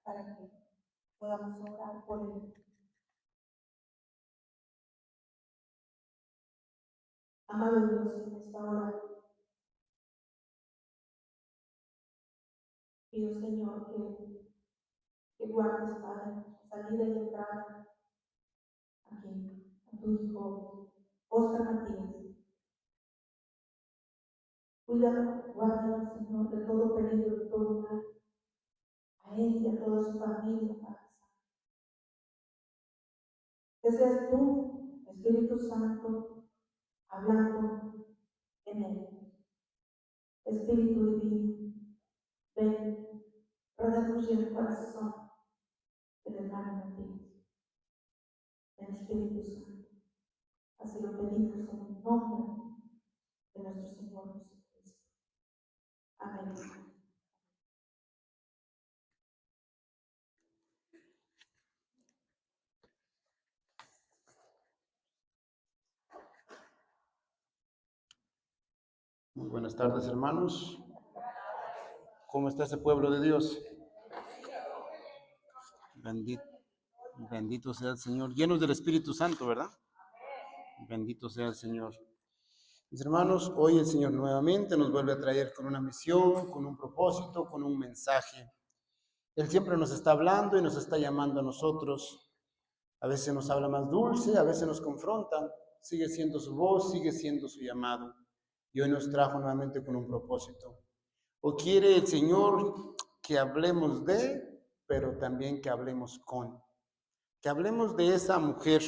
para que podamos orar por él. Amado Dios, en esta hora pido, Señor, que guardes, Padre, salida y entrada aquí a tu hijo Oscar Matías. Cuídalo, guárdalo, Señor, de todo peligro, de todo mal, a él y a toda su familia, Padre. Que seas tú, Espíritu Santo, hablando en él. Espíritu divino, ven, redarguye el corazón del hermano Matías. El Espíritu Santo. Así lo pedimos en el nombre de nuestro Señor Jesucristo. Amén. Muy buenas tardes, hermanos. ¿Cómo está ese pueblo de Dios? Bendito sea el Señor. Llenos del Espíritu Santo, ¿verdad? Bendito sea el Señor. Mis hermanos, hoy el Señor nuevamente nos vuelve a traer con una misión, con un propósito, con un mensaje. Él siempre nos está hablando y nos está llamando a nosotros. A veces nos habla más dulce, a veces nos confronta. Sigue siendo su voz, sigue siendo su llamado. Y hoy nos trajo nuevamente con un propósito. O quiere el Señor que hablemos de, pero también que hablemos con. Que hablemos de esa mujer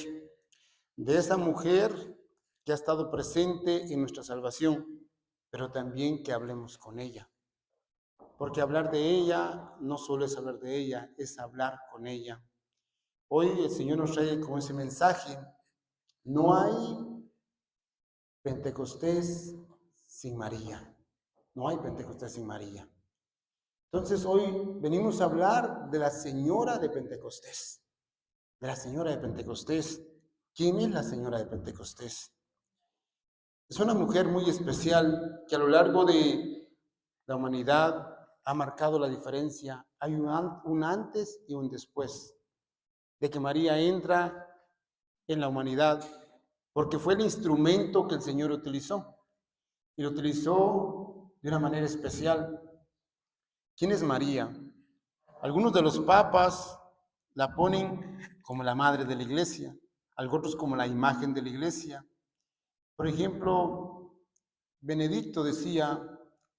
que ha estado presente en nuestra salvación, pero también que hablemos con ella. Porque hablar de ella no solo es hablar de ella, es hablar con ella. Hoy el Señor nos trae con ese mensaje: no hay Pentecostés sin María. No hay Pentecostés sin María. Entonces hoy venimos a hablar de la señora de Pentecostés. De la señora de Pentecostés. ¿Quién es la señora de Pentecostés? Es una mujer muy especial que a lo largo de la humanidad ha marcado la diferencia. Hay un antes y un después de que María entra en la humanidad, porque fue el instrumento que el Señor utilizó, y lo utilizó de una manera especial. ¿Quién es María? Algunos de los papas la ponen como la madre de la iglesia, algunos como la imagen de la iglesia. Por ejemplo, Benedicto decía: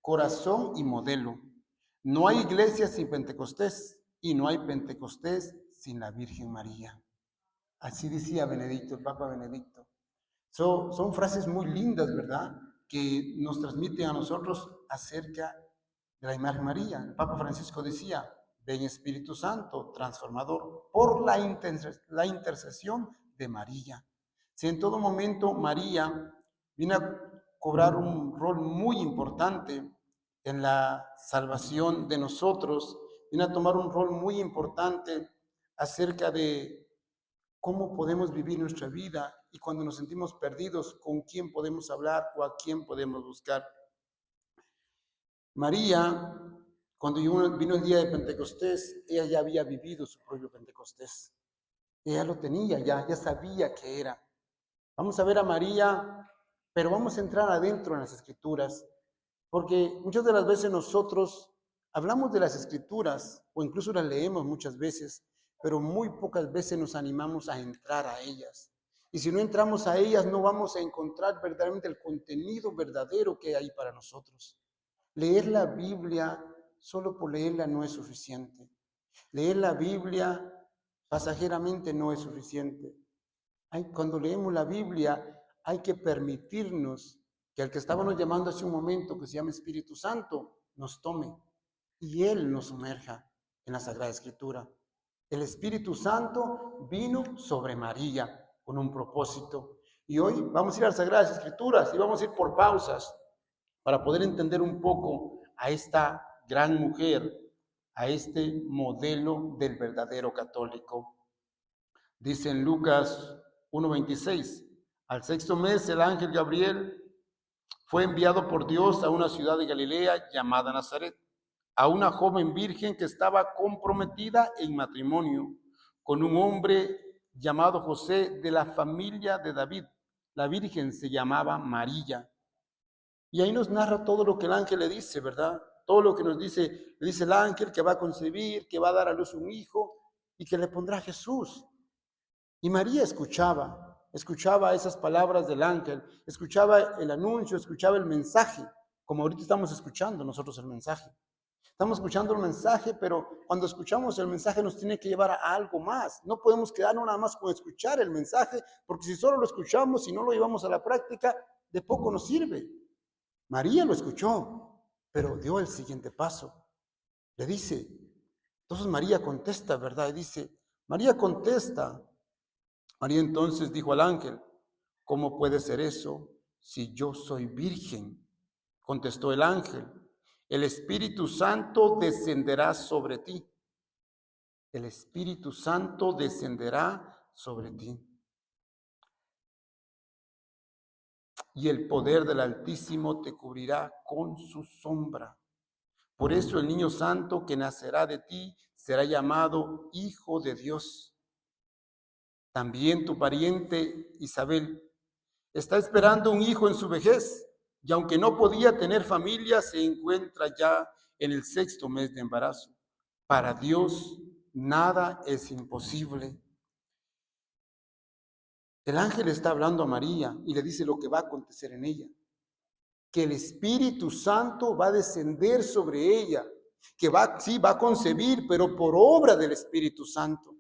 corazón y modelo. No hay iglesia sin Pentecostés y no hay Pentecostés sin la Virgen María. Así decía Benedicto, el Papa Benedicto. Son frases muy lindas, ¿verdad?, que nos transmiten a nosotros acerca de la imagen María. El Papa Francisco decía: ven Espíritu Santo, transformador, por la intercesión de María. Si en todo momento María viene a cobrar un rol muy importante en la salvación de nosotros, viene a tomar un rol muy importante acerca de cómo podemos vivir nuestra vida, y cuando nos sentimos perdidos, con quién podemos hablar o a quién podemos buscar. María, cuando vino el día de Pentecostés, ella ya había vivido su propio Pentecostés. Ella lo tenía, ya sabía qué era. Vamos a ver a María, pero vamos a entrar adentro en las Escrituras, porque muchas de las veces nosotros hablamos de las Escrituras, o incluso las leemos muchas veces, pero muy pocas veces nos animamos a entrar a ellas. Y si no entramos a ellas, no vamos a encontrar verdaderamente el contenido verdadero que hay para nosotros. Leer la Biblia solo por leerla no es suficiente. Leer la Biblia pasajeramente no es suficiente. Cuando leemos la Biblia hay que permitirnos que el que estábamos llamando hace un momento, que se llama Espíritu Santo, nos tome y Él nos sumerja en la Sagrada Escritura. El Espíritu Santo vino sobre María con un propósito. Y hoy vamos a ir a las Sagradas Escrituras y vamos a ir por pausas para poder entender un poco a esta gran mujer, a este modelo del verdadero católico. Dice en Lucas 1:26, al sexto mes el ángel Gabriel fue enviado por Dios a una ciudad de Galilea llamada Nazaret, a una joven virgen que estaba comprometida en matrimonio con un hombre llamado José de la familia de David. La virgen se llamaba María. Y ahí nos narra todo lo que el ángel le dice, ¿verdad? Todo lo que nos dice, le dice el ángel que va a concebir, que va a dar a luz un hijo y que le pondrá Jesús. Y María escuchaba esas palabras del ángel, escuchaba el anuncio, escuchaba el mensaje, como ahorita estamos escuchando nosotros el mensaje. Estamos escuchando el mensaje, pero cuando escuchamos el mensaje nos tiene que llevar a algo más. No podemos quedarnos nada más con escuchar el mensaje, porque si solo lo escuchamos y no lo llevamos a la práctica, de poco nos sirve. María lo escuchó, pero dio el siguiente paso. Le dice, entonces María contesta, ¿verdad? Y dice, María contesta. María entonces dijo al ángel, ¿cómo puede ser eso si yo soy virgen? Contestó el ángel, el Espíritu Santo descenderá sobre ti. El Espíritu Santo descenderá sobre ti. Y el poder del Altísimo te cubrirá con su sombra. Por eso el niño santo que nacerá de ti será llamado Hijo de Dios. También tu pariente Isabel está esperando un hijo en su vejez, y aunque no podía tener familia, se encuentra ya en el 6º mes de embarazo. Para Dios nada es imposible. El ángel está hablando a María y le dice lo que va a acontecer en ella. Que el Espíritu Santo va a descender sobre ella, que va a concebir, pero por obra del Espíritu Santo.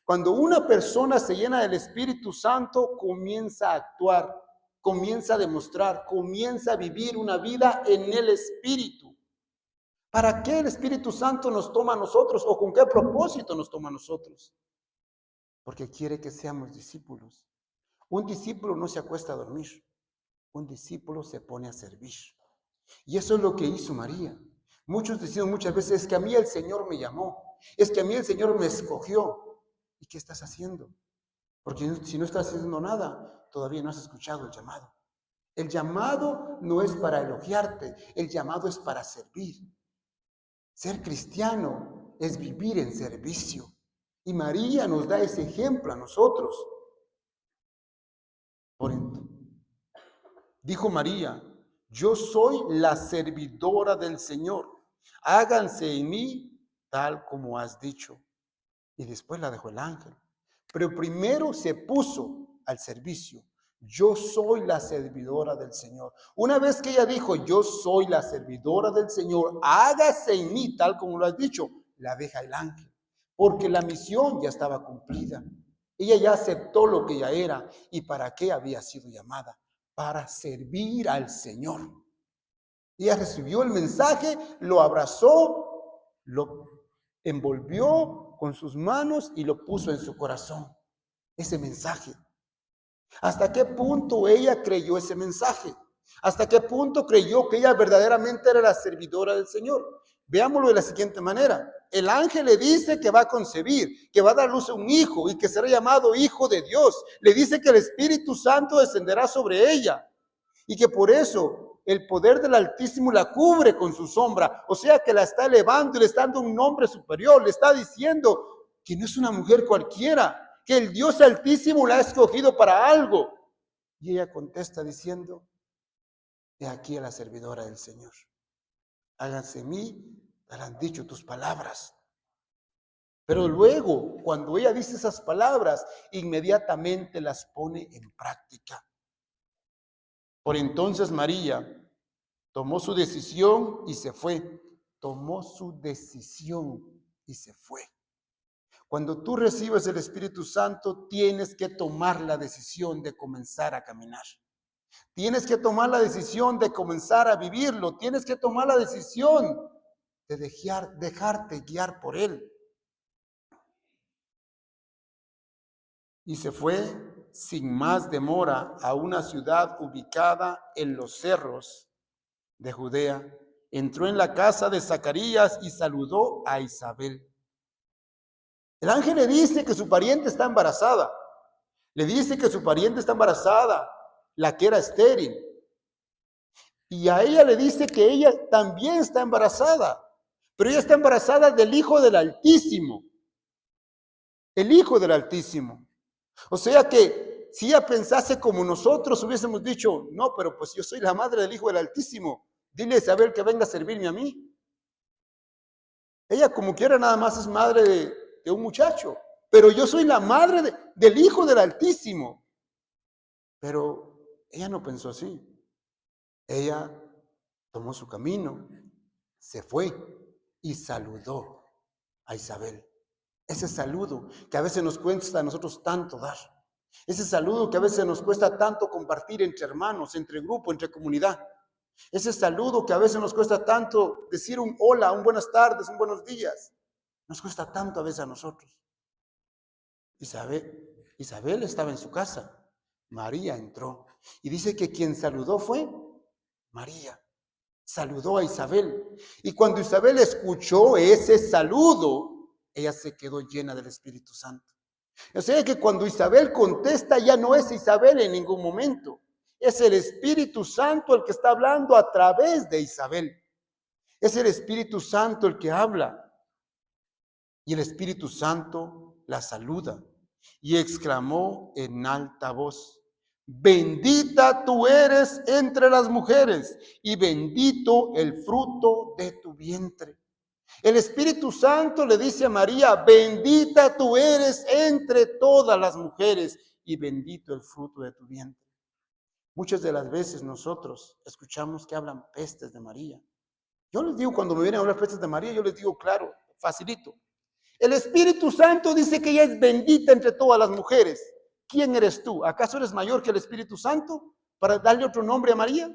Cuando una persona se llena del Espíritu Santo, comienza a actuar, comienza a demostrar, comienza a vivir una vida en el Espíritu. ¿Para qué el Espíritu Santo nos toma a nosotros o con qué propósito nos toma a nosotros? Porque quiere que seamos discípulos. Un discípulo no se acuesta a dormir. Un discípulo se pone a servir. Y eso es lo que hizo María. Muchos decimos muchas veces, es que a mí el Señor me llamó, es que a mí el Señor me escogió. ¿Y qué estás haciendo? Porque si no estás haciendo nada, todavía no has escuchado el llamado. El llamado no es para elogiarte, el llamado es para servir. Ser cristiano es vivir en servicio. Y María nos da ese ejemplo a nosotros. Dijo María, yo soy la servidora del Señor. Háganse en mí tal como has dicho. Y después la dejó el ángel. Pero primero se puso al servicio. Yo soy la servidora del Señor. Una vez que ella dijo, yo soy la servidora del Señor, hágase en mí tal como lo has dicho, la deja el ángel. Porque la misión ya estaba cumplida. Ella ya aceptó lo que ella era y para qué había sido llamada. Para servir al Señor. Ella recibió el mensaje, lo abrazó, lo envolvió con sus manos y lo puso en su corazón. Ese mensaje. ¿Hasta qué punto ella creyó ese mensaje? ¿Hasta qué punto creyó que ella verdaderamente era la servidora del Señor? Veámoslo de la siguiente manera. El ángel le dice que va a concebir, que va a dar luz a un hijo y que será llamado Hijo de Dios. Le dice que el Espíritu Santo descenderá sobre ella y que por eso el poder del Altísimo la cubre con su sombra. O sea que la está elevando y le está dando un nombre superior. Le está diciendo que no es una mujer cualquiera, que el Dios Altísimo la ha escogido para algo. Y ella contesta diciendo, he aquí a la servidora del Señor. Háganse en mí, te han dicho tus palabras. Pero luego, cuando ella dice esas palabras, inmediatamente las pone en práctica. Por entonces María tomó su decisión y se fue. Tomó su decisión y se fue. Cuando tú recibes el Espíritu Santo, tienes que tomar la decisión de comenzar a caminar. Tienes que tomar la decisión de comenzar a vivirlo. Tienes que tomar la decisión de dejarte guiar por Él. Y se fue sin más demora a una ciudad ubicada en los cerros de Judea. Entró en la casa de Zacarías y saludó a Isabel. El ángel le dice que su pariente está embarazada. Le dice que su pariente está embarazada, la que era estéril. Y a ella le dice que ella también está embarazada. Pero ella está embarazada del Hijo del Altísimo. El Hijo del Altísimo. O sea que si ella pensase como nosotros hubiésemos dicho, no, pero pues yo soy la madre del Hijo del Altísimo. Dile a Isabel que venga a servirme a mí. Ella como quiera nada más es madre de un muchacho. Pero yo soy la madre del Hijo del Altísimo. Pero ella no pensó así. Ella tomó su camino, se fue y saludó a Isabel. Ese saludo que a veces nos cuesta a nosotros tanto dar. Ese saludo que a veces nos cuesta tanto compartir entre hermanos, entre grupo, entre comunidad. Ese saludo que a veces nos cuesta tanto decir un hola, un buenas tardes, un buenos días. Nos cuesta tanto a veces a nosotros. Isabel estaba en su casa. María entró. Y dice que quien saludó fue María. Saludó a Isabel. Y cuando Isabel escuchó ese saludo, ella se quedó llena del Espíritu Santo. O sea que cuando Isabel contesta, ya no es Isabel en ningún momento. Es el Espíritu Santo el que está hablando a través de Isabel. Es el Espíritu Santo el que habla. Y el Espíritu Santo la saluda y exclamó en alta voz: bendita tú eres entre las mujeres y bendito el fruto de tu vientre. El Espíritu Santo le dice a María: bendita tú eres entre todas las mujeres y bendito el fruto de tu vientre. Muchas de las veces nosotros escuchamos que hablan pestes de María. Yo les digo, cuando me vienen a hablar pestes de María, yo les digo claro, facilito. El Espíritu Santo dice que ella es bendita entre todas las mujeres. ¿Quién eres tú? ¿Acaso eres mayor que el Espíritu Santo para darle otro nombre a María?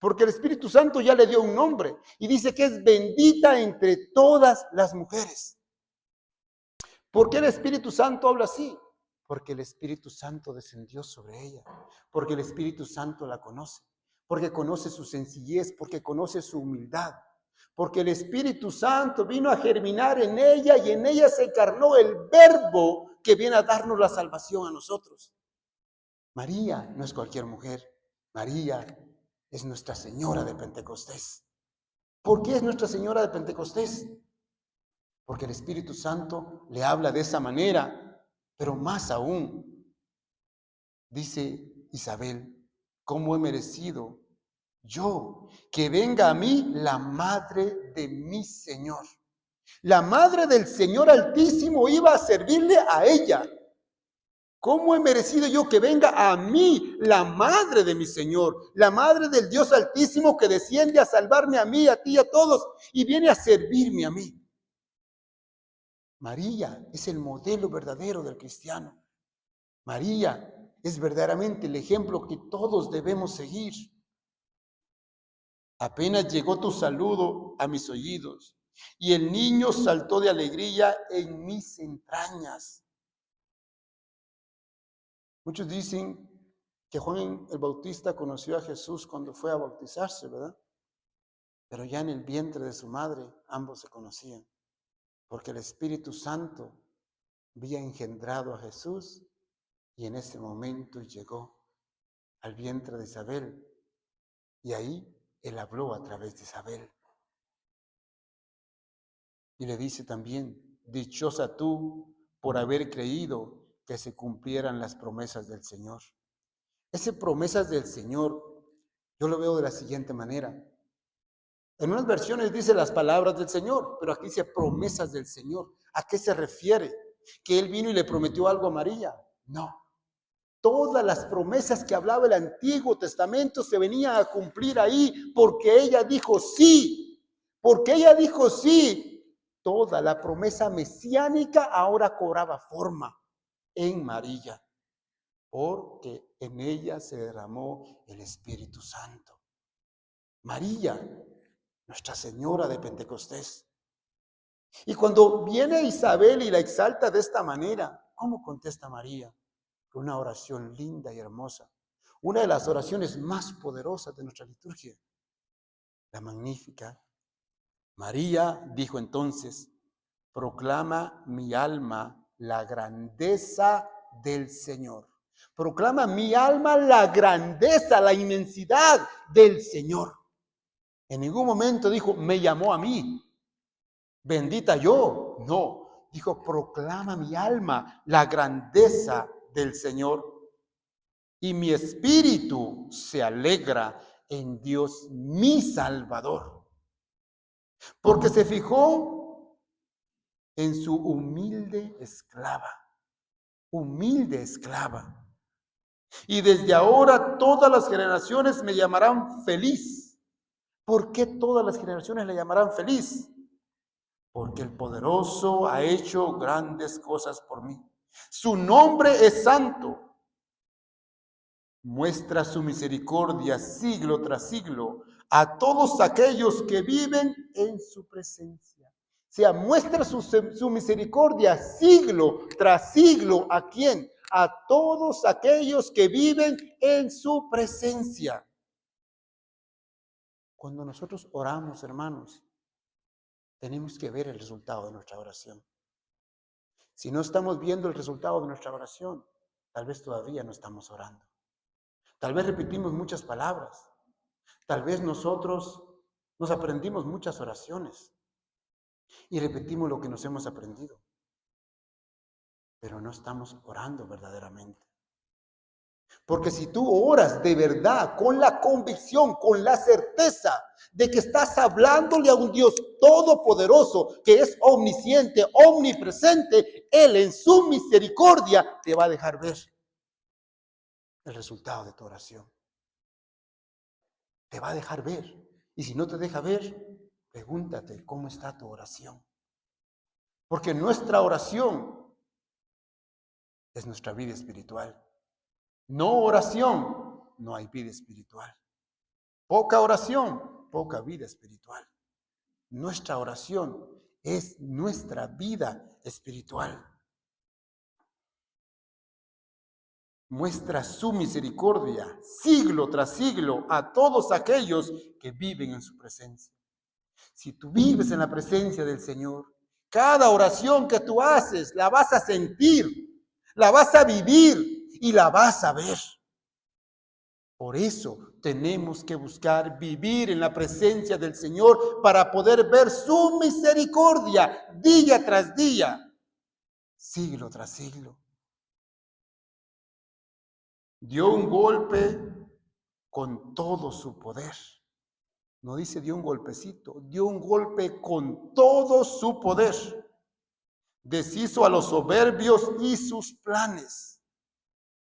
Porque el Espíritu Santo ya le dio un nombre y dice que es bendita entre todas las mujeres. ¿Por qué el Espíritu Santo habla así? Porque el Espíritu Santo descendió sobre ella, porque el Espíritu Santo la conoce, porque conoce su sencillez, porque conoce su humildad, porque el Espíritu Santo vino a germinar en ella y en ella se encarnó el Verbo que viene a darnos la salvación a nosotros. María no es cualquier mujer, María es Nuestra Señora de Pentecostés. ¿Por qué es Nuestra Señora de Pentecostés? Porque el Espíritu Santo le habla de esa manera, pero más aún, dice Isabel: ¿cómo he merecido yo que venga a mí la madre de mi Señor? La madre del Señor Altísimo iba a servirle a ella. ¿Cómo he merecido yo que venga a mí la madre de mi Señor, la madre del Dios Altísimo que desciende a salvarme a mí, a ti, a todos, y viene a servirme a mí? María es el modelo verdadero del cristiano. María es verdaderamente el ejemplo que todos debemos seguir. Apenas llegó tu saludo a mis oídos y el niño saltó de alegría en mis entrañas. Muchos dicen que Juan el Bautista conoció a Jesús cuando fue a bautizarse, ¿verdad? Pero ya en el vientre de su madre ambos se conocían, porque el Espíritu Santo había engendrado a Jesús y en ese momento llegó al vientre de Isabel y ahí él habló a través de Isabel. Y le dice también: dichosa tú por haber creído que se cumplieran las promesas del Señor. Esas promesas del Señor, yo lo veo de la siguiente manera. En unas versiones dice las palabras del Señor, pero aquí dice promesas del Señor. ¿A qué se refiere? ¿Que Él vino y le prometió algo a María? No. Todas las promesas que hablaba el Antiguo Testamento se venían a cumplir ahí porque ella dijo sí. Porque ella dijo sí. Toda la promesa mesiánica ahora cobraba forma en María, porque en ella se derramó el Espíritu Santo. María, Nuestra Señora de Pentecostés. Y cuando viene Isabel y la exalta de esta manera, ¿cómo contesta María? Con una oración linda y hermosa. Una de las oraciones más poderosas de nuestra liturgia, la Magnífica. María dijo entonces: proclama mi alma la grandeza del Señor. Proclama mi alma la grandeza, la inmensidad del Señor. En ningún momento dijo: me llamó a mí. bendita yo. No, dijo, proclama mi alma la grandeza del Señor. Y mi espíritu se alegra en Dios mi Salvador, porque se fijó en su humilde esclava. Y desde ahora todas las generaciones me llamarán feliz. ¿Por qué todas las generaciones le llamarán feliz? Porque el poderoso ha hecho grandes cosas por mí. Su nombre es santo. Muestra su misericordia siglo tras siglo a todos aquellos que viven en su presencia. O sea, muestra su misericordia siglo tras siglo. ¿A quién? A todos aquellos que viven en su presencia. Cuando nosotros oramos, hermanos, tenemos que ver el resultado de nuestra oración. Si no estamos viendo el resultado de nuestra oración, tal vez todavía no estamos orando. Tal vez repetimos muchas palabras. Tal vez nosotros nos aprendimos muchas oraciones y repetimos lo que nos hemos aprendido, pero no estamos orando verdaderamente. Porque si tú oras de verdad, con la convicción, con la certeza de que estás hablándole a un Dios todopoderoso, que es omnisciente, omnipresente, Él en su misericordia te va a dejar ver el resultado de tu oración. Te va a dejar ver. Y si no te deja ver, pregúntate cómo está tu oración. Porque nuestra oración es nuestra vida espiritual. No oración, no hay vida espiritual. Poca oración, poca vida espiritual. Nuestra oración es nuestra vida espiritual. Muestra su misericordia siglo tras siglo a todos aquellos que viven en su presencia. Si tú vives en la presencia del Señor, cada oración que tú haces la vas a sentir, la vas a vivir y la vas a ver. Por eso tenemos que buscar vivir en la presencia del Señor para poder ver su misericordia día tras día, siglo tras siglo. Dio un golpe con todo su poder. No dice dio un golpecito, dio un golpe con todo su poder. Deshizo a los soberbios y sus planes.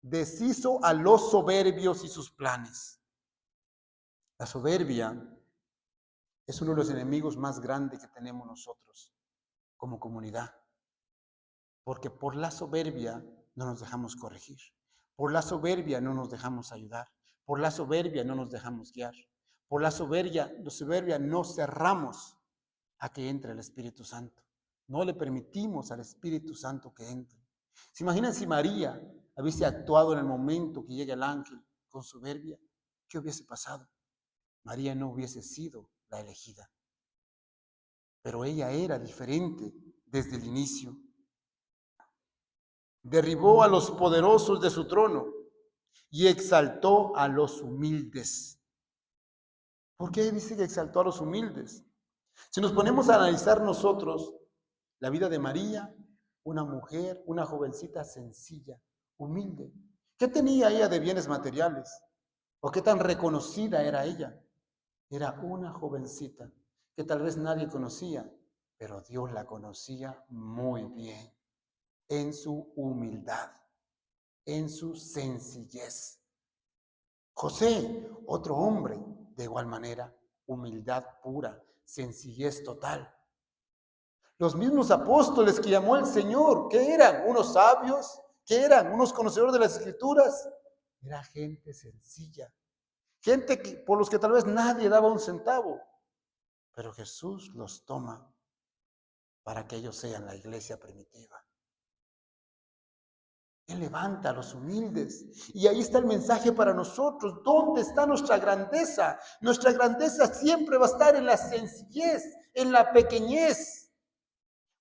Deshizo a los soberbios y sus planes. La soberbia es uno de los enemigos más grandes que tenemos nosotros como comunidad. Porque por la soberbia no nos dejamos corregir. Por la soberbia no nos dejamos ayudar. Por la soberbia no nos dejamos guiar. Por la soberbia no cerramos a que entre el Espíritu Santo. No le permitimos al Espíritu Santo que entre. ¿Se imaginan si María hubiese actuado en el momento que llega el ángel con soberbia? ¿Qué hubiese pasado? María no hubiese sido la elegida. Pero ella era diferente desde el inicio. Derribó a los poderosos de su trono y exaltó a los humildes. ¿Por qué dice que exaltó a los humildes? Si nos ponemos a analizar nosotros la vida de María, una mujer, una jovencita sencilla, humilde. ¿Qué tenía ella de bienes materiales? ¿O qué tan reconocida era ella? Era una jovencita que tal vez nadie conocía, pero Dios la conocía muy bien en su humildad, en su sencillez. José, otro hombre, de igual manera, humildad pura, sencillez total. Los mismos apóstoles que llamó el Señor, ¿qué eran? ¿Unos sabios? ¿Qué eran? ¿Unos conocedores de las Escrituras? Era gente sencilla, gente por los que tal vez nadie daba un centavo, pero Jesús los toma para que ellos sean la iglesia primitiva. Él levanta a los humildes. Y ahí está el mensaje para nosotros. ¿Dónde está nuestra grandeza? Nuestra grandeza siempre va a estar en la sencillez, en la pequeñez.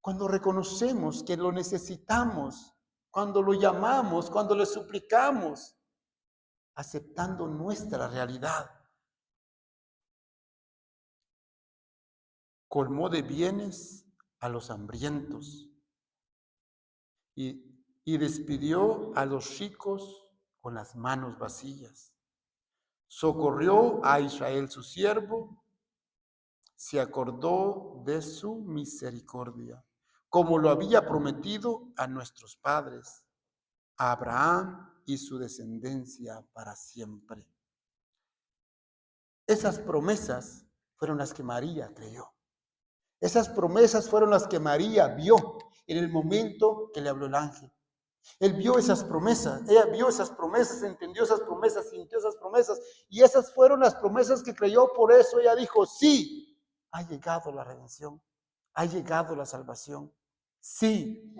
Cuando reconocemos que lo necesitamos, cuando lo llamamos, cuando le suplicamos, aceptando nuestra realidad. Colmó de bienes a los hambrientos y despidió a los ricos con las manos vacías. Socorrió a Israel su siervo, se acordó de su misericordia, como lo había prometido a nuestros padres, a Abraham y su descendencia para siempre. Esas promesas fueron las que María creyó. Esas promesas fueron las que María vio en el momento que le habló el ángel. Él vio esas promesas, ella vio esas promesas, entendió esas promesas, sintió esas promesas, y esas fueron las promesas que creyó. Por eso ella dijo, sí, ha llegado la redención, ha llegado la salvación. Sí,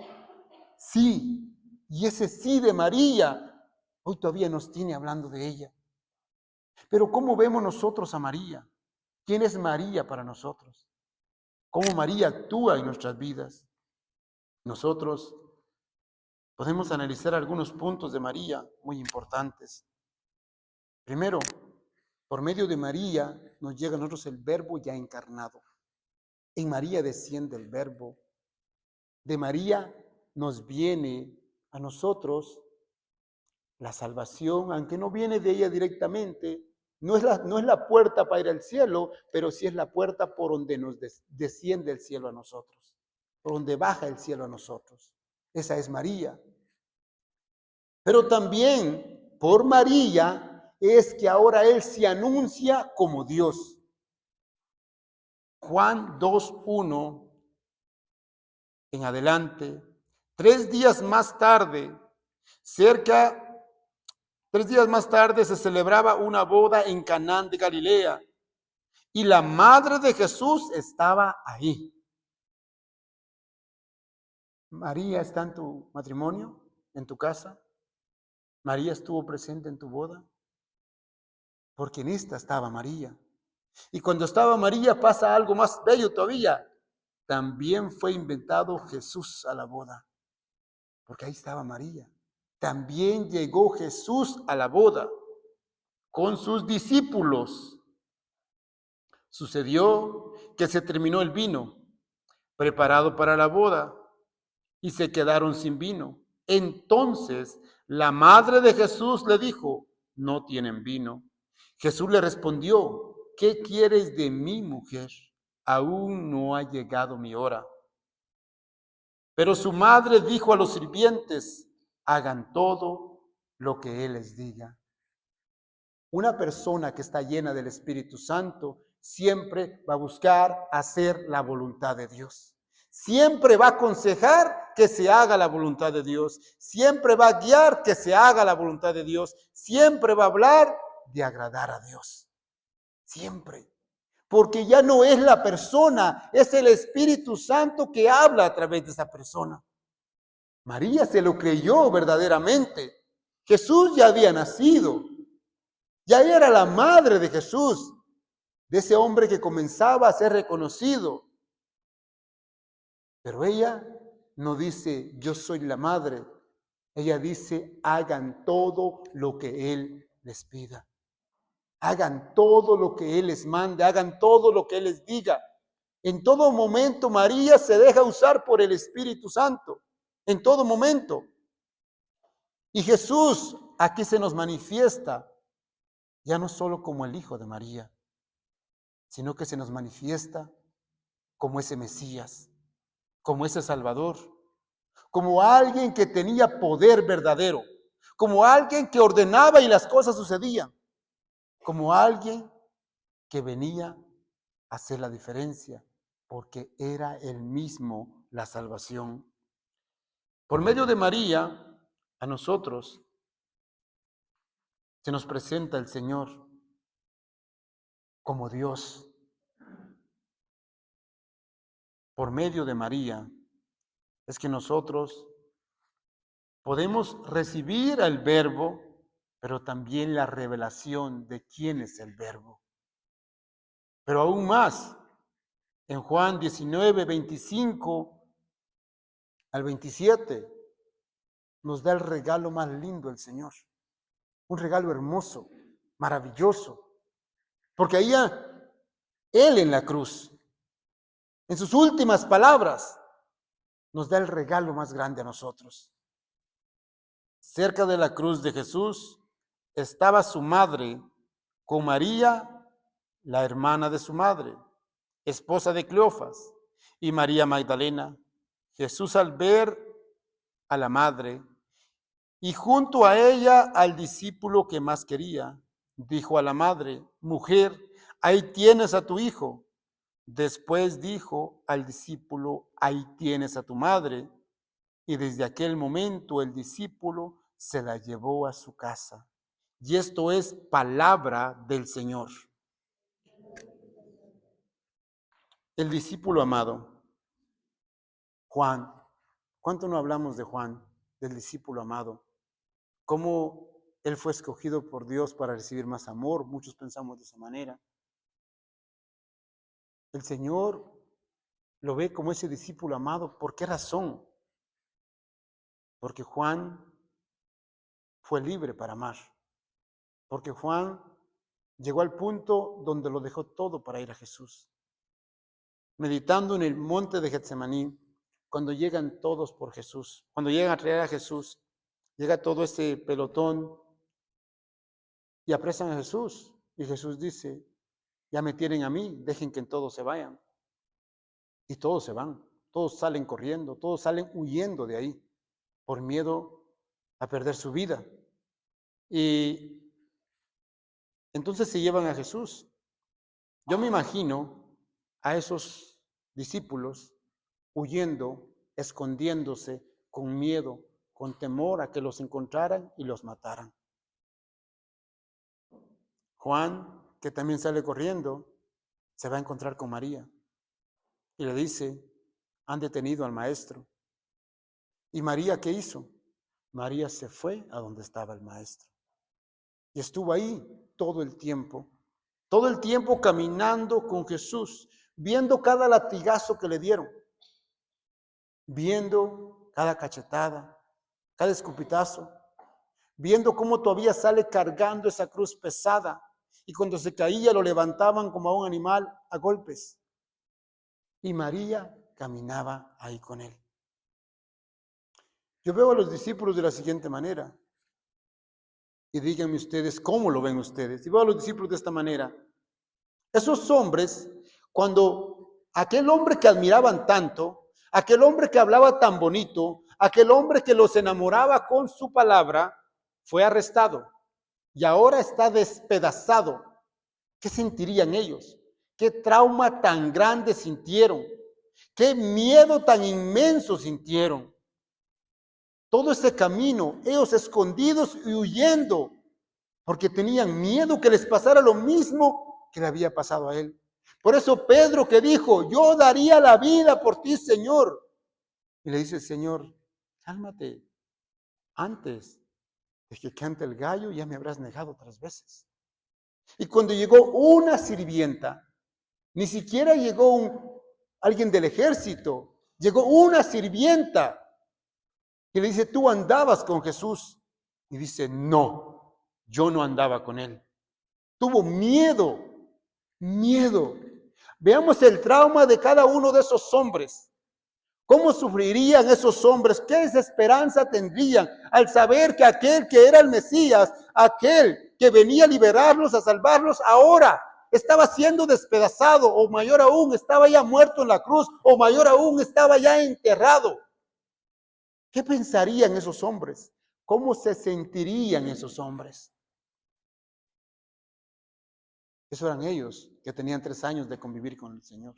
sí. Y ese sí de María, hoy todavía nos tiene hablando de ella. Pero ¿cómo vemos nosotros a María? ¿Quién es María para nosotros? ¿Cómo María actúa en nuestras vidas? Nosotros podemos analizar algunos puntos de María muy importantes. Primero, por medio de María nos llega a nosotros el Verbo ya encarnado. En María desciende el Verbo. De María nos viene a nosotros la salvación, aunque no viene de ella directamente. No es la puerta para ir al cielo, pero sí es la puerta por donde nos desciende el cielo a nosotros, por donde baja el cielo a nosotros. Esa es María. Pero también por María es que ahora Él se anuncia como Dios. Juan 2:1 en adelante, 3 días más tarde se celebraba una boda en Canaán de Galilea y la madre de Jesús estaba ahí. María está en tu matrimonio, en tu casa. María estuvo presente en tu boda, porque en esta estaba María. Y cuando estaba María pasa algo más bello todavía. También fue inventado Jesús a la boda, porque ahí estaba María. También llegó Jesús a la boda con sus discípulos. Sucedió que se terminó el vino preparado para la boda y se quedaron sin vino. Entonces la madre de Jesús le dijo, no tienen vino. Jesús le respondió, ¿qué quieres de mí, mujer? Aún no ha llegado mi hora. Pero su madre dijo a los sirvientes, hagan todo lo que Él les diga. Una persona que está llena del Espíritu Santo siempre va a buscar hacer la voluntad de Dios. Siempre va a aconsejar que se haga la voluntad de Dios. Siempre va a guiar que se haga la voluntad de Dios. Siempre va a hablar de agradar a Dios. Siempre. Porque ya no es la persona, es el Espíritu Santo que habla a través de esa persona. María se lo creyó verdaderamente. Jesús ya había nacido. Ya era la madre de Jesús, de ese hombre que comenzaba a ser reconocido. Pero ella no dice, yo soy la madre. Ella dice, hagan todo lo que Él les pida. Hagan todo lo que Él les mande, hagan todo lo que Él les diga. En todo momento María se deja usar por el Espíritu Santo. En todo momento. Y Jesús aquí se nos manifiesta, ya no solo como el Hijo de María, sino que se nos manifiesta como ese Mesías, como ese Salvador, como alguien que tenía poder verdadero, como alguien que ordenaba y las cosas sucedían, como alguien que venía a hacer la diferencia, porque era él mismo la salvación. Por medio de María, a nosotros se nos presenta el Señor como Dios. Por medio de María es que nosotros podemos recibir al Verbo, pero también la revelación de quién es el Verbo. Pero aún más, en Juan 19, 25 al 27, nos da el regalo más lindo el Señor. Un regalo hermoso, maravilloso. Porque ahí Él en la cruz, en sus últimas palabras, nos da el regalo más grande a nosotros. Cerca de la cruz de Jesús estaba su madre con María, la hermana de su madre, esposa de Cleofas, y María Magdalena. Jesús, al ver a la madre y junto a ella al discípulo que más quería, dijo a la madre: mujer, ahí tienes a tu hijo. Después dijo al discípulo: ahí tienes a tu madre. Y desde aquel momento el discípulo se la llevó a su casa. Y esto es palabra del Señor. El discípulo amado, Juan. ¿Cuánto no hablamos de Juan, del discípulo amado? Cómo él fue escogido por Dios para recibir más amor. Muchos pensamos de esa manera. El Señor lo ve como ese discípulo amado. ¿Por qué razón? Porque Juan fue libre para amar. Porque Juan llegó al punto donde lo dejó todo para ir a Jesús. Meditando en el monte de Getsemaní, cuando llegan todos por Jesús, cuando llegan a traer a Jesús, llega todo ese pelotón y apresan a Jesús. Y Jesús dice: ya me tienen a mí, dejen que todos se vayan. Y todos se van, todos salen corriendo, todos salen huyendo de ahí, por miedo a perder su vida. Y entonces se llevan a Jesús. Yo me imagino a esos discípulos huyendo, escondiéndose, con miedo, con temor a que los encontraran y los mataran. Juan, que también sale corriendo, se va a encontrar con María y le dice: han detenido al maestro. ¿Y María qué hizo? María se fue a donde estaba el maestro y estuvo ahí todo el tiempo caminando con Jesús, viendo cada latigazo que le dieron, viendo cada cachetada, cada escupitazo, viendo cómo todavía sale cargando esa cruz pesada y cuando se caía lo levantaban como a un animal a golpes. Y María caminaba ahí con él. Yo veo a los discípulos de la siguiente manera. Y díganme ustedes, ¿cómo lo ven ustedes? Y veo a los discípulos de esta manera. Esos hombres, cuando aquel hombre que admiraban tanto, aquel hombre que hablaba tan bonito, aquel hombre que los enamoraba con su palabra, fue arrestado y ahora está despedazado. ¿Qué sentirían ellos? ¿Qué trauma tan grande sintieron? ¿Qué miedo tan inmenso sintieron? Todo ese camino, ellos escondidos y huyendo, porque tenían miedo que les pasara lo mismo que le había pasado a él. Por eso Pedro, que dijo: yo daría la vida por ti, Señor. Y le dice el Señor: cálmate, antes de que cante el gallo ya me habrás negado 3 veces. Y cuando llegó una sirvienta, ni siquiera llegó alguien del ejército, llegó una sirvienta y le dice: tú andabas con Jesús. Y dice: no, yo no andaba con él. Tuvo miedo. Veamos el trauma de cada uno de esos hombres. ¿Cómo sufrirían esos hombres? ¿Qué desesperanza tendrían al saber que aquel que era el Mesías, aquel que venía a liberarlos, a salvarlos, ahora estaba siendo despedazado, o mayor aún, estaba ya muerto en la cruz, o mayor aún, estaba ya enterrado? ¿Qué pensarían esos hombres? ¿Cómo se sentirían esos hombres? Eso eran ellos, que tenían 3 años de convivir con el Señor.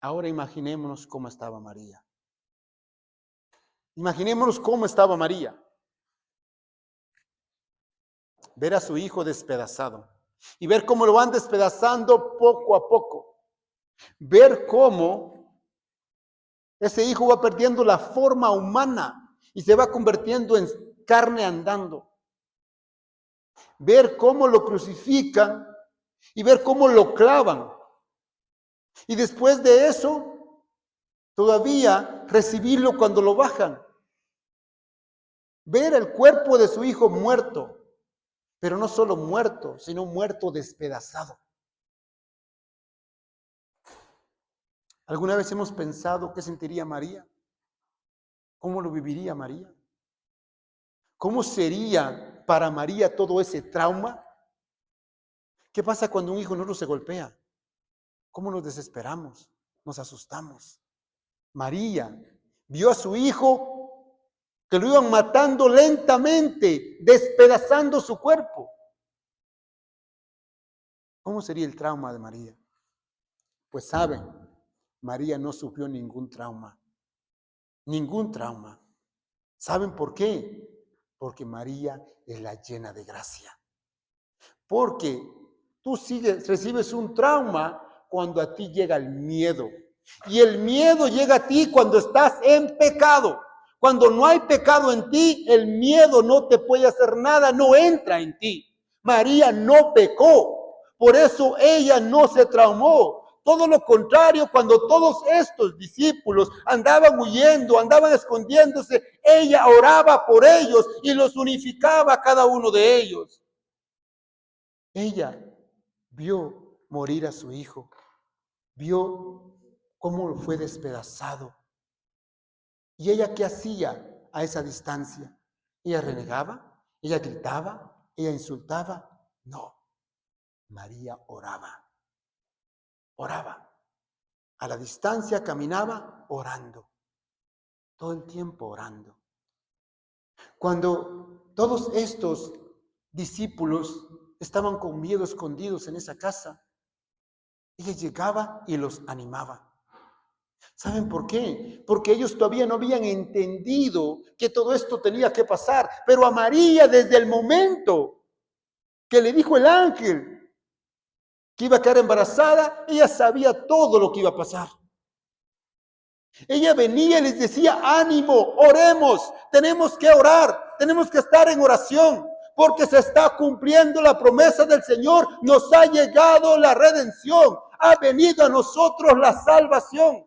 Ahora imaginémonos cómo estaba María. Imaginémonos cómo estaba María. Ver a su hijo despedazado y ver cómo lo van despedazando poco a poco. Ver cómo ese hijo va perdiendo la forma humana y se va convirtiendo en carne andando. Ver cómo lo crucifican y ver cómo lo clavan. Y después de eso, todavía recibirlo cuando lo bajan. Ver el cuerpo de su hijo muerto, pero no solo muerto, sino muerto despedazado. ¿Alguna vez hemos pensado qué sentiría María? ¿Cómo lo viviría María? ¿Cómo sería para María todo ese trauma? ¿Qué pasa cuando un hijo nuestro se golpea? ¿Cómo nos desesperamos? Nos asustamos. María vio a su hijo que lo iban matando lentamente, despedazando su cuerpo. ¿Cómo sería el trauma de María? Pues saben, María no sufrió ningún trauma. Ningún trauma. ¿Saben por qué? Porque María es la llena de gracia. Porque tú recibes un trauma cuando a ti llega el miedo. Y el miedo llega a ti cuando estás en pecado. Cuando no hay pecado en ti, el miedo no te puede hacer nada, no entra en ti. María no pecó, por eso ella no se traumó. Todo lo contrario, cuando todos estos discípulos andaban huyendo, andaban escondiéndose, ella oraba por ellos y los unificaba a cada uno de ellos. Ella vio morir a su hijo, vio cómo fue despedazado. ¿Y ella qué hacía a esa distancia? ¿Ella renegaba? ¿Ella gritaba? ¿Ella insultaba? No, María oraba. Oraba. A la distancia caminaba orando. Todo el tiempo orando. Cuando todos estos discípulos estaban con miedo escondidos en esa casa, ella llegaba y los animaba. ¿Saben por qué? Porque ellos todavía no habían entendido que todo esto tenía que pasar. Pero a María, desde el momento que le dijo el ángel que iba a quedar embarazada, ella sabía todo lo que iba a pasar. Ella venía y les decía, ánimo, oremos, tenemos que orar, tenemos que estar en oración, porque se está cumpliendo la promesa del Señor, nos ha llegado la redención, ha venido a nosotros la salvación.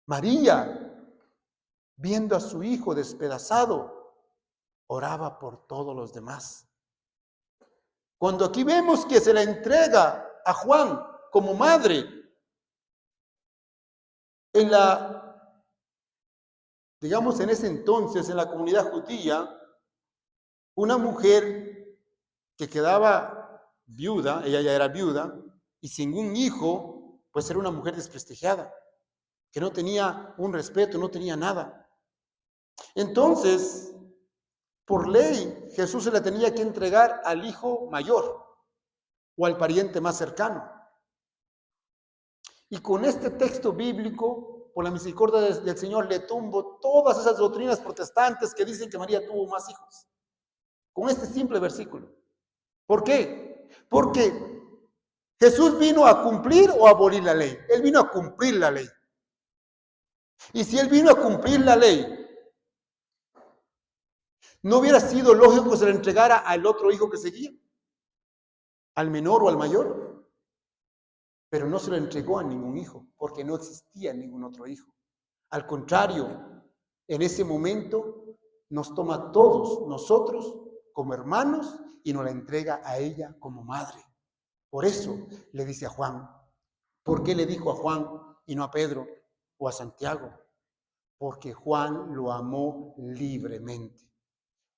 María, viendo a su hijo despedazado, oraba por todos los demás. Cuando aquí vemos que se la entrega a Juan como madre, digamos en ese entonces, en la comunidad judía, una mujer que quedaba viuda, ella ya era viuda, y sin un hijo, pues era una mujer desprestigiada, que no tenía un respeto, no tenía nada. Entonces, por ley, Jesús se le tenía que entregar al hijo mayor o al pariente más cercano. Y con este texto bíblico, por la misericordia del Señor, le tumbo todas esas doctrinas protestantes que dicen que María tuvo más hijos. Con este simple versículo. ¿Por qué? Porque Jesús vino a cumplir o a abolir la ley. Él vino a cumplir la ley. Y si Él vino a cumplir la ley, ¿no hubiera sido lógico que se le entregara al otro hijo que seguía? ¿Al menor o al mayor? Pero no se lo entregó a ningún hijo, porque no existía ningún otro hijo. Al contrario, en ese momento nos toma a todos nosotros como hermanos y nos la entrega a ella como madre. Por eso le dice a Juan. ¿Por qué le dijo a Juan y no a Pedro o a Santiago? Porque Juan lo amó libremente.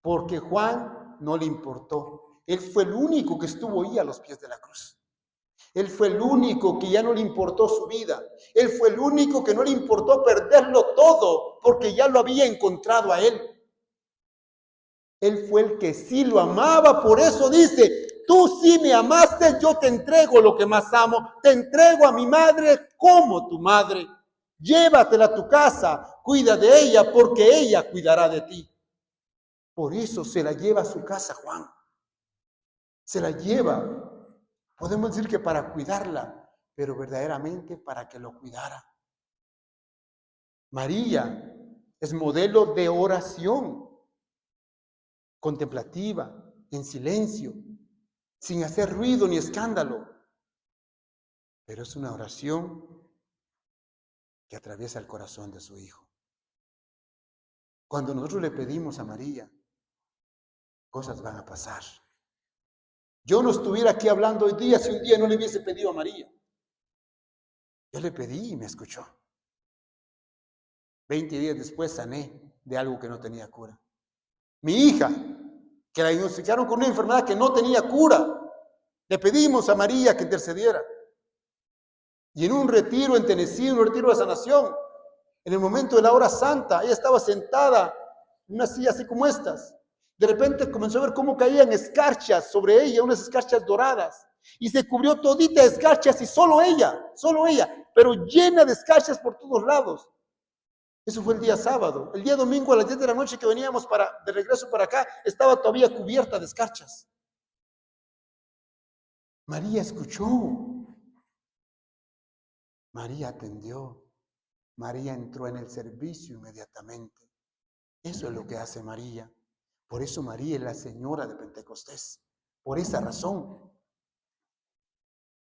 Porque Juan no le importó. Él fue el único que estuvo ahí a los pies de la cruz. Él fue el único que ya no le importó su vida. Él fue el único que no le importó perderlo todo porque ya lo había encontrado a él. Él fue el que sí lo amaba, por eso dice, tú sí me amaste, yo te entrego lo que más amo, te entrego a mi madre como tu madre. Llévatela a tu casa, cuida de ella porque ella cuidará de ti. Por eso se la lleva a su casa Juan. Se la lleva. Podemos decir que para cuidarla, pero verdaderamente para que lo cuidara. María es modelo de oración contemplativa, en silencio, sin hacer ruido ni escándalo. Pero es una oración que atraviesa el corazón de su hijo. Cuando nosotros le pedimos a María, cosas van a pasar. Yo no estuviera aquí hablando hoy día si un día no le hubiese pedido a María. Yo le pedí y me escuchó. 20 días después sané de algo que no tenía cura. Mi hija, que la diagnosticaron con una enfermedad que no tenía cura, le pedimos a María que intercediera. Y en un retiro en Tennessee, un retiro de sanación, en el momento de la hora santa, ella estaba sentada en una silla así como estas. De repente comenzó a ver cómo caían escarchas sobre ella, unas escarchas doradas. Y se cubrió todita de escarchas y solo ella, pero llena de escarchas por todos lados. Eso fue el día sábado. El día domingo a las 10 de la noche que veníamos de regreso para acá, estaba todavía cubierta de escarchas. María escuchó. María atendió. María entró en el servicio inmediatamente. Eso es lo que hace María. Por eso María es la señora de Pentecostés. Por esa razón.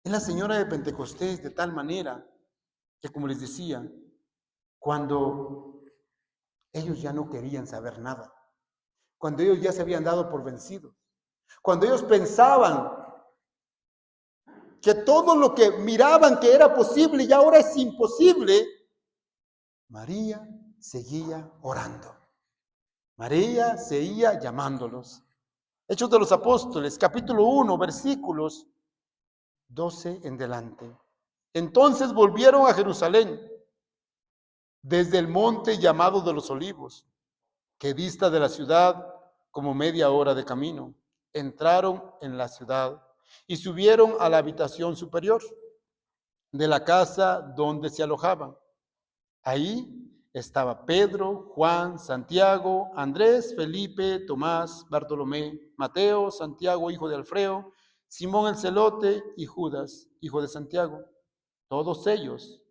Es la señora de Pentecostés de tal manera que, como les decía, cuando ellos ya no querían saber nada, cuando ellos ya se habían dado por vencidos, cuando ellos pensaban que todo lo que miraban que era posible y ahora es imposible, María seguía orando. María seguía llamándolos. Hechos de los Apóstoles, capítulo 1, versículos 12 en delante. Entonces volvieron a Jerusalén desde el monte llamado de los Olivos, que dista de la ciudad como media hora de camino. Entraron en la ciudad y subieron a la habitación superior de la casa donde se alojaban. Ahí estaba Pedro, Juan, Santiago, Andrés, Felipe, Tomás, Bartolomé, Mateo, Santiago, hijo de Alfeo, Simón el celote y Judas, hijo de Santiago. Todos ellos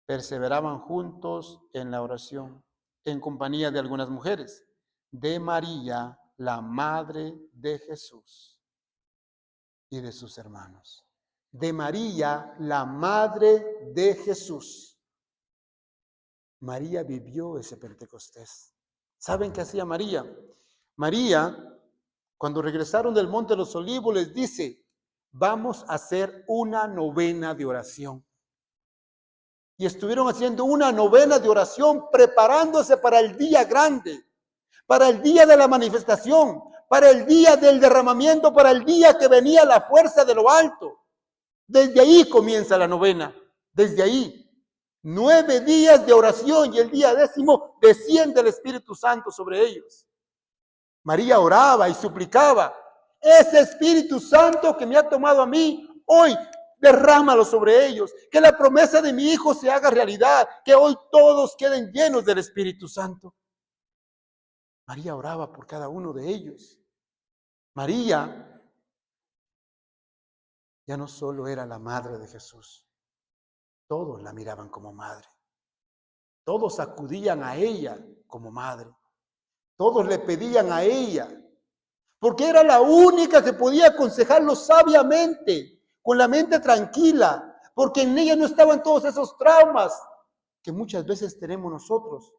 perseveraban juntos en la oración, en compañía de algunas mujeres, de María, la madre de Jesús, y de sus hermanos. De María, la madre de Jesús. María vivió ese Pentecostés. ¿Saben qué hacía María? María, cuando regresaron del Monte de los Olivos, les dice, vamos a hacer una novena de oración. Y estuvieron haciendo una novena de oración, preparándose para el día grande, para el día de la manifestación, para el día del derramamiento, para el día que venía la fuerza de lo alto. Desde ahí comienza la novena, desde ahí. 9 días de oración y el día 10º desciende el Espíritu Santo sobre ellos. María oraba y suplicaba, ese Espíritu Santo que me ha tomado a mí, hoy derrámalo sobre ellos, que la promesa de mi hijo se haga realidad, que hoy todos queden llenos del Espíritu Santo. María oraba por cada uno de ellos. María ya no solo era la madre de Jesús, todos la miraban como madre. Todos acudían a ella como madre. Todos le pedían a ella, porque era la única que podía aconsejarlos sabiamente, con la mente tranquila, porque en ella no estaban todos esos traumas que muchas veces tenemos nosotros,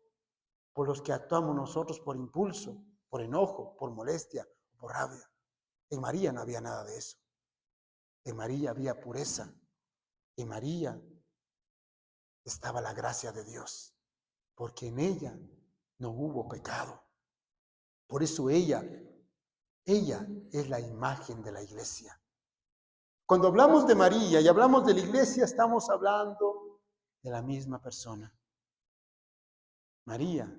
por los que actuamos nosotros por impulso, por enojo, por molestia, por rabia. En María no había nada de eso. En María había pureza. En María estaba la gracia de Dios, porque en ella no hubo pecado. Por eso ella es la imagen de la iglesia. Cuando hablamos de María y hablamos de la iglesia, estamos hablando de la misma persona. María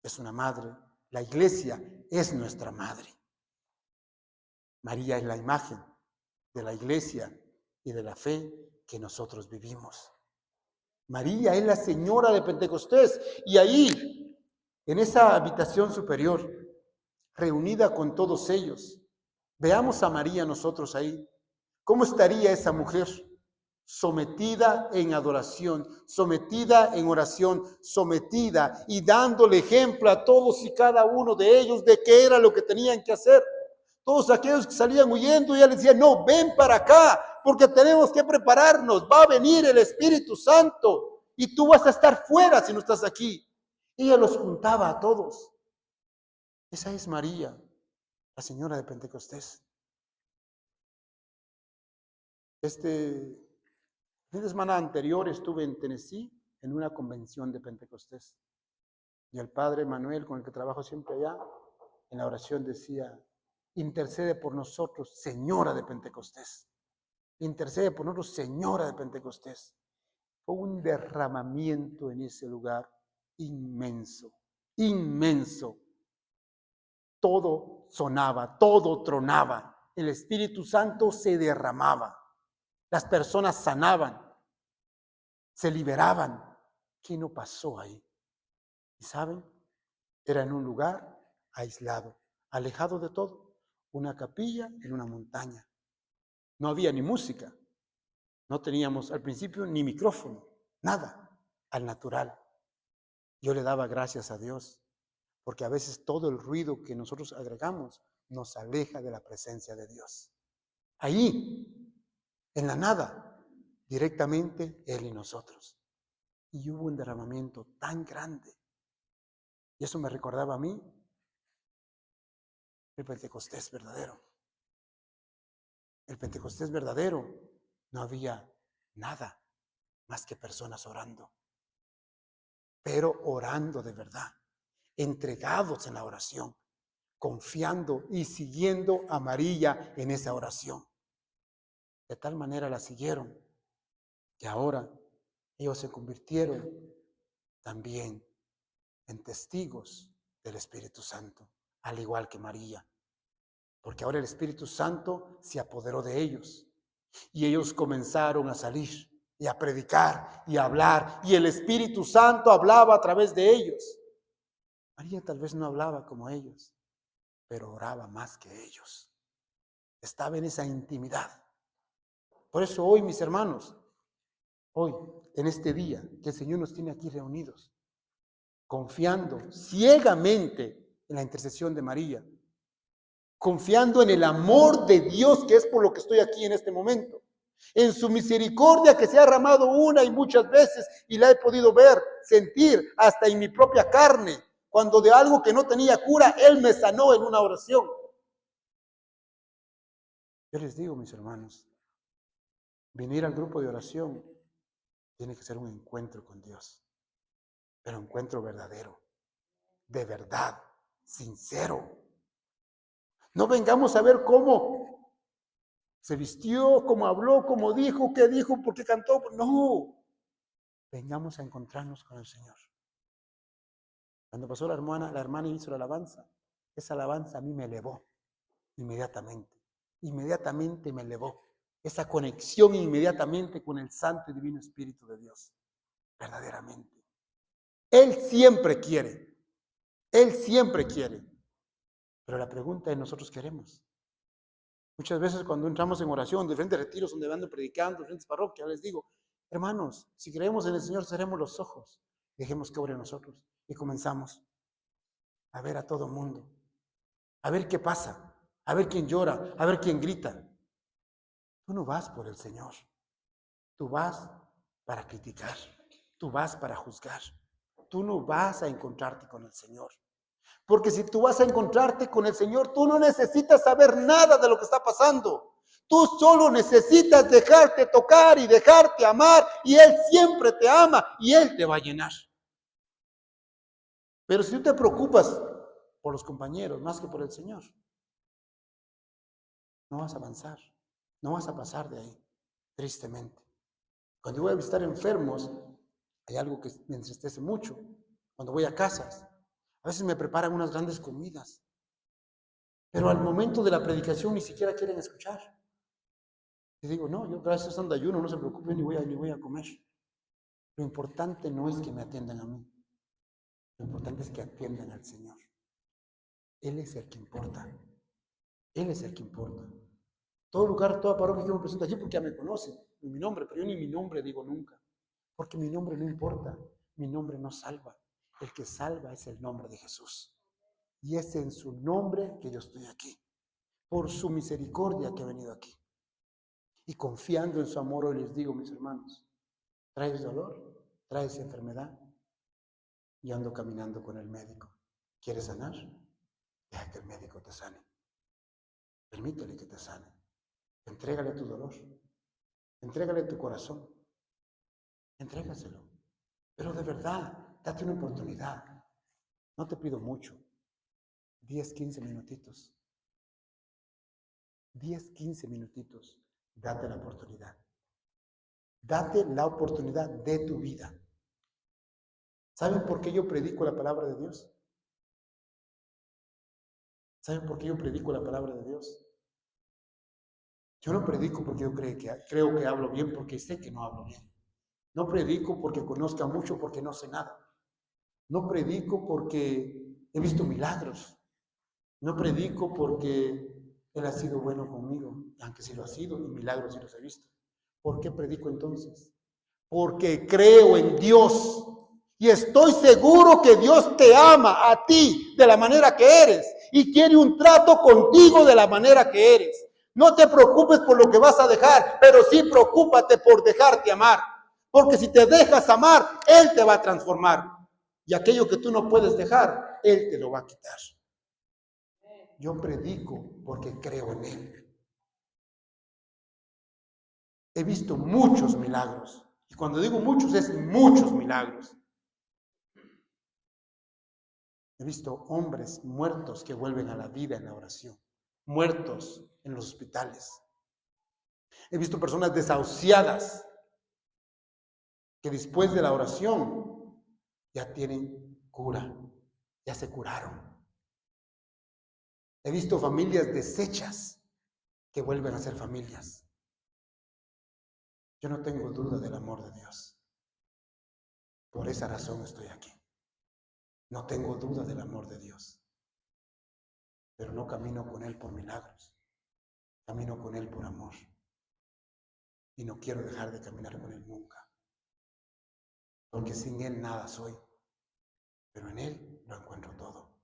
es una madre, la iglesia es nuestra madre. María es la imagen de la iglesia y de la fe que nosotros vivimos. María es la señora de Pentecostés y ahí, en esa habitación superior, reunida con todos ellos, veamos a María nosotros ahí. ¿Cómo estaría esa mujer? Sometida en adoración, sometida en oración, sometida y dándole ejemplo a todos y cada uno de ellos de qué era lo que tenían que hacer. Todos aquellos que salían huyendo, ella les decía, no, ven para acá, porque tenemos que prepararnos, va a venir el Espíritu Santo y tú vas a estar fuera si no estás aquí. Ella los juntaba a todos. Esa es María, la señora de Pentecostés. Este fin de semana anterior estuve en Tennessee en una convención de Pentecostés. Y el padre Manuel, con el que trabajo siempre allá, en la oración decía, intercede por nosotros, Señora de Pentecostés. Intercede por nosotros, Señora de Pentecostés. Fue un derramamiento en ese lugar inmenso, inmenso. Todo sonaba, todo tronaba. El Espíritu Santo se derramaba. Las personas sanaban, se liberaban. ¿Qué no pasó ahí? ¿Y saben? Era en un lugar aislado, alejado de todo. Una capilla en una montaña. No había ni música. No teníamos al principio ni micrófono, nada, al natural. Yo le daba gracias a Dios, porque a veces todo el ruido que nosotros agregamos nos aleja de la presencia de Dios. Ahí, en la nada, directamente Él y nosotros. Y hubo un derramamiento tan grande. Y eso me recordaba a mí el Pentecostés verdadero. El Pentecostés verdadero no había nada más que personas orando, pero orando de verdad, entregados en la oración, confiando y siguiendo a María en esa oración. De tal manera la siguieron que ahora ellos se convirtieron también en testigos del Espíritu Santo, al igual que María, porque ahora el Espíritu Santo se apoderó de ellos y ellos comenzaron a salir y a predicar y a hablar, y el Espíritu Santo hablaba a través de ellos. María tal vez no hablaba como ellos, pero oraba más que ellos. Estaba en esa intimidad. Por eso hoy, mis hermanos, hoy, en este día que el Señor nos tiene aquí reunidos, confiando ciegamente en la intercesión de María, confiando en el amor de Dios, que es por lo que estoy aquí en este momento, en su misericordia que se ha derramado una y muchas veces y la he podido ver, sentir hasta en mi propia carne, cuando de algo que no tenía cura, Él me sanó en una oración. Yo les digo, mis hermanos, venir al grupo de oración tiene que ser un encuentro con Dios, pero un encuentro verdadero, de verdad, sincero. No vengamos a ver cómo se vistió, cómo habló, cómo dijo, qué dijo, por qué cantó. No, vengamos a encontrarnos con el Señor. Cuando pasó la hermana hizo la alabanza. Esa alabanza a mí me elevó inmediatamente. Inmediatamente me elevó. Esa conexión inmediatamente con el Santo y Divino Espíritu de Dios. Verdaderamente. Él siempre quiere. Él siempre quiere. Pero la pregunta es, ¿nosotros queremos? Muchas veces cuando entramos en oración, diferentes retiros donde van predicando, diferentes parroquias, les digo, hermanos, si creemos en el Señor, cerremos los ojos, dejemos que obre nosotros y comenzamos a ver a todo mundo, a ver qué pasa, a ver quién llora, a ver quién grita. Tú no vas por el Señor, tú vas para criticar, tú vas para juzgar, tú no vas a encontrarte con el Señor. Porque si tú vas a encontrarte con el Señor, tú no necesitas saber nada de lo que está pasando. Tú solo necesitas dejarte tocar y dejarte amar, y Él siempre te ama y Él te va a llenar. Pero si tú te preocupas por los compañeros más que por el Señor, no vas a avanzar, no vas a pasar de ahí, tristemente. Cuando voy a visitar enfermos, hay algo que me entristece mucho. Cuando voy a casas, a veces me preparan unas grandes comidas, pero al momento de la predicación ni siquiera quieren escuchar. Y digo, no, yo gracias a Dios ayuno, no se preocupen, ni voy a comer. Lo importante no es que me atiendan a mí, lo importante es que atiendan al Señor. Él es el que importa, Él es el que importa. Todo lugar, toda parroquia que me presenta aquí, porque ya me conocen, mi nombre, pero yo ni mi nombre digo nunca, porque mi nombre no importa, mi nombre no salva. El que salva es el nombre de Jesús. Y es en su nombre que yo estoy aquí, por su misericordia que he venido aquí. Y confiando en su amor, hoy les digo, mis hermanos, ¿traes dolor? ¿Traes enfermedad? Y ando caminando con el médico. ¿Quieres sanar? Deja que el médico te sane. Permítele que te sane. Entrégale tu dolor. Entrégale tu corazón. Entrégaselo. Pero de verdad, date una oportunidad. No te pido mucho. 10, 15 minutitos. 10, 15 minutitos. Date la oportunidad. Date la oportunidad de tu vida. ¿Saben por qué yo predico la palabra de Dios? ¿Saben por qué yo predico la palabra de Dios? Yo no predico porque yo creo que hablo bien, porque sé que no hablo bien. No predico porque conozca mucho, porque no sé nada. No predico porque he visto milagros. No predico porque Él ha sido bueno conmigo, aunque sí lo ha sido, y milagros sí los he visto. ¿Por qué predico entonces? Porque creo en Dios. Y estoy seguro que Dios te ama a ti de la manera que eres y quiere un trato contigo de la manera que eres. No te preocupes por lo que vas a dejar, pero sí preocúpate por dejarte amar. Porque si te dejas amar, Él te va a transformar. Y aquello que tú no puedes dejar, Él te lo va a quitar. Yo predico porque creo en Él. He visto muchos milagros. Y cuando digo muchos, es muchos milagros. He visto hombres muertos que vuelven a la vida en la oración, muertos en los hospitales. He visto personas desahuciadas que después de la oración ya tienen cura, ya se curaron. He visto familias deshechas que vuelven a ser familias. Yo no tengo duda del amor de Dios. Por esa razón estoy aquí. No tengo duda del amor de Dios. Pero no camino con Él por milagros. Camino con Él por amor. Y no quiero dejar de caminar con Él nunca. Porque sin Él nada soy. Pero en Él lo encuentro todo.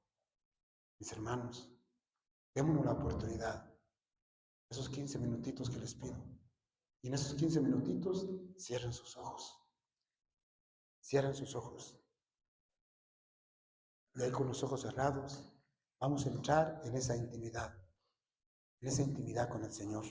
Mis hermanos, démonos la oportunidad. Esos 15 minutitos que les pido. Y en esos 15 minutitos, cierren sus ojos. Cierren sus ojos. Y ahí con los ojos cerrados, vamos a entrar en esa intimidad con el Señor.